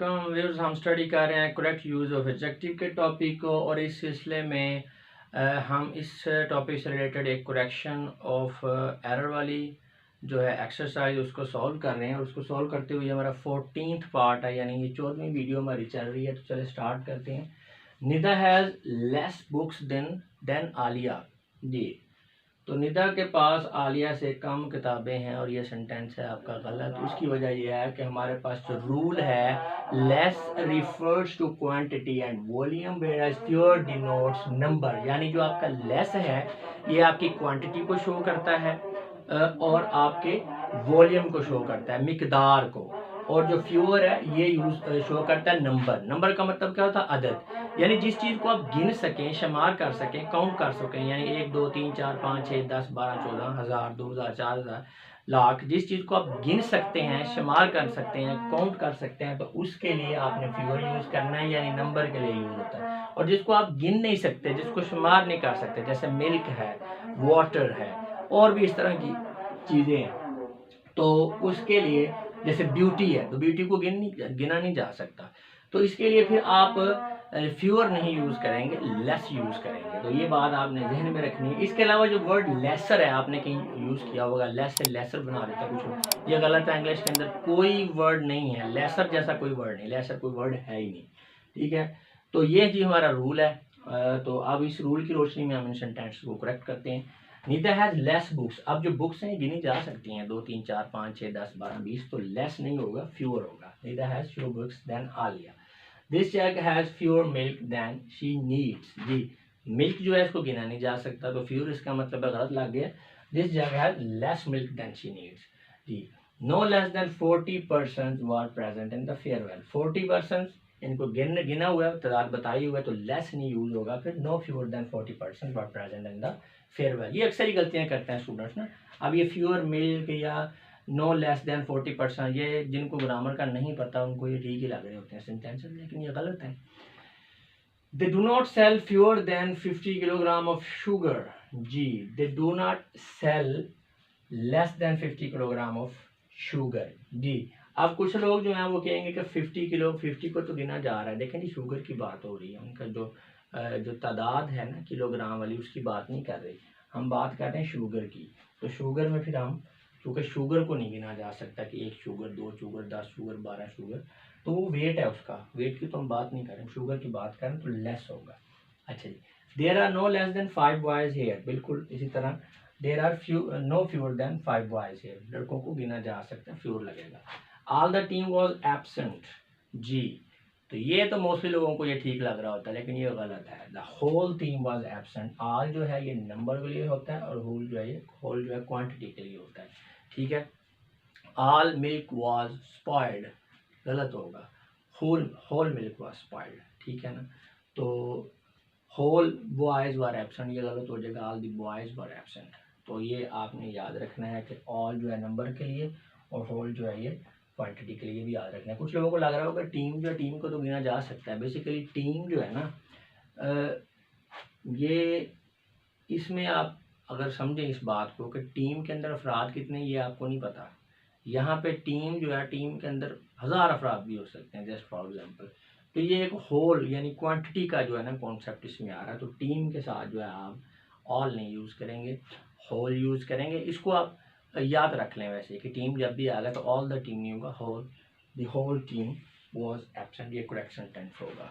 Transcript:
वालेकुम व्यूअर्स। हम स्टडी कर रहे हैं करेक्ट यूज़ ऑफ एडजेक्टिव के टॉपिक को, और इस सिलसिले में हम इस टॉपिक से रिलेटेड एक करेक्शन ऑफ एरर वाली जो है एक्सरसाइज उसको सॉल्व कर रहे हैं। और उसको सॉल्व करते हुए हमारा 14th पार्ट है, यानी ये 14वीं वीडियो हमारी चल रही है। तो चले स्टार्ट करते हैं। Nida has less books than Alia. जी, तो निदा के पास आलिया से कम किताबें हैं, और ये सेंटेंस है आपका गलत। उसकी वजह यह है कि हमारे पास जो रूल है less refers to quantity and volume whereas fewer denotes number, यानी जो आपका लेस है ये आपकी क्वांटिटी को शो करता है और आपके वॉल्यूम को शो करता है, मिकदार को। और जो फ्यूअर है ये यूज शो करता है नंबर। नंबर का मतलब क्या होता है? अदद, यानी जिस चीज़ को आप गिन सकें, शुमार कर सकें, काउंट कर सकें, यानी 1 2 3 4 5 6 10 12 14 हज़ार 2000 4000 लाख, जिस चीज़ को आप गिन सकते हैं, शुमार कर सकते हैं, काउंट कर सकते हैं, तो उसके लिए आपने फ्यूअर यूज़ करना है, यानी नंबर के लिए यूज़ होता है। और जिसको आप गिन नहीं सकते, जिसको शुमार नहीं कर सकते, जैसे मिल्क है, वाटर है, और भी इस तरह की चीज़ें हैं, तो उसके लिए जैसे ब्यूटी है, तो ब्यूटी को गिना नहीं जा सकता। तो इसके लिए फिर आप फ्यूअर नहीं यूज़ करेंगे, लेस यूज़ करेंगे। तो ये बात आपने जहन में रखनी है। इसके अलावा जो वर्ड लेसर है, आपने कहीं यूज़ किया होगा, लेस से लेसर बना देता है कुछ लोग, ये गलत है। इंग्लिश के अंदर कोई वर्ड नहीं है लेसर जैसा, कोई वर्ड नहीं, लेसर कोई वर्ड है ही नहीं। ठीक है, तो ये जी हमारा रूल है। तो अब इस रूल की रोशनी में हम इन सेंटेंस को करेक्ट करते हैं। नीदा हैज़ लेस बुक्स। अब जो बुक्स हैं गिनी जा सकती हैं, 2 3 4 5 6 10 12 20, तो लेस नहीं होगा, फ्यूअर होगा। Nida has fewer books than Alia. This jug has fewer milk than she needs. जी, मिल्क जो है इसको गिना नहीं जा सकता, तो फ्यूअर इसका मतलब है गलत लग गया। This jug has less milk than she needs. जी, no less than 40 person were present in the farewell. 40 person इनको गिना हुआ है, तादाद बताई हुआ है, तो लेस नहीं यूज होगा। फिर no fewer than 40 person were present in the farewell. ये अक्सर ही गलतियां करते हैं स्टूडेंट्स ना। अब ये फ्यूअर मिल्क या नो लेस देन 40%, ये जिनको ग्रामर का नहीं पता उनको ये ठीक ही लग रहे होते हैं सेंटेंसेस, लेकिन ये गलत है। They do not sell fewer than 50 kilogram of sugar. जी, they do not sell less than 50 kilogram of sugar. जी, अब कुछ लोग जो हैं वो कहेंगे कि 50 को तो गिना जा रहा है, लेकिन ये शुगर की बात हो रही है। उनका जो तादाद है ना किलोग्राम वाली, उसकी बात नहीं कर रही, हम बात कर रहे हैं शुगर की। तो शुगर में फिर हम, क्योंकि शुगर को नहीं गिना जा सकता कि 1 शुगर 2 शुगर 10 शुगर 12 शुगर, तो वो वेट है उसका, वेट की तो हम बात नहीं कर रहे, हम शुगर की बात कर रहे हैं, तो लेस होगा। अच्छा जी, there are no less than 5 boys here. बिल्कुल इसी तरह there are no fewer than 5 boys here, लड़कों को गिना जा सकता है, फ्यूअर लगेगा। All the team was absent. जी, तो ये तो मोस्टली लोगों को ये ठीक लग रहा होता है, लेकिन ये गलत है। The whole team was absent. All जो है ये नंबर के लिए होता है, और होल जो है ये होल जो है क्वांटिटी के लिए होता है। ठीक है, ऑल मिल्क वाज स्पॉइल्ड, गलत होगा। Whole whole milk was spoiled, ठीक है ना। तो होल बॉयज वर एब्सेंट, ये गलत हो जाएगा, all the boys were absent. तो ये आपने याद रखना है कि ऑल जो है नंबर के लिए, और होल जो है ये क्वांटिटी के लिए भी याद रखना है। कुछ लोगों को लग रहा होगा टीम जो है, टीम को तो गिना जा सकता है। बेसिकली टीम जो है ना, ये इसमें आप अगर समझें इस बात को कि टीम के अंदर अफराद कितने, ये आपको नहीं पता। यहाँ पे टीम जो है, टीम के अंदर 1000 अफराद भी हो सकते हैं, जस्ट फॉर एग्जांपल। तो ये एक होल यानी क्वांटिटी का जो है ना कॉन्सेप्ट इसमें आ रहा है। तो टीम के साथ जो है आप ऑल नहीं यूज़ करेंगे, होल यूज़ करेंगे। इसको आप याद रख लें वैसे कि टीम जब भी आ गया तो ऑल द टीम नहीं होगा, whole the whole team was absent, ये करेक्ट सेंटेंस होगा।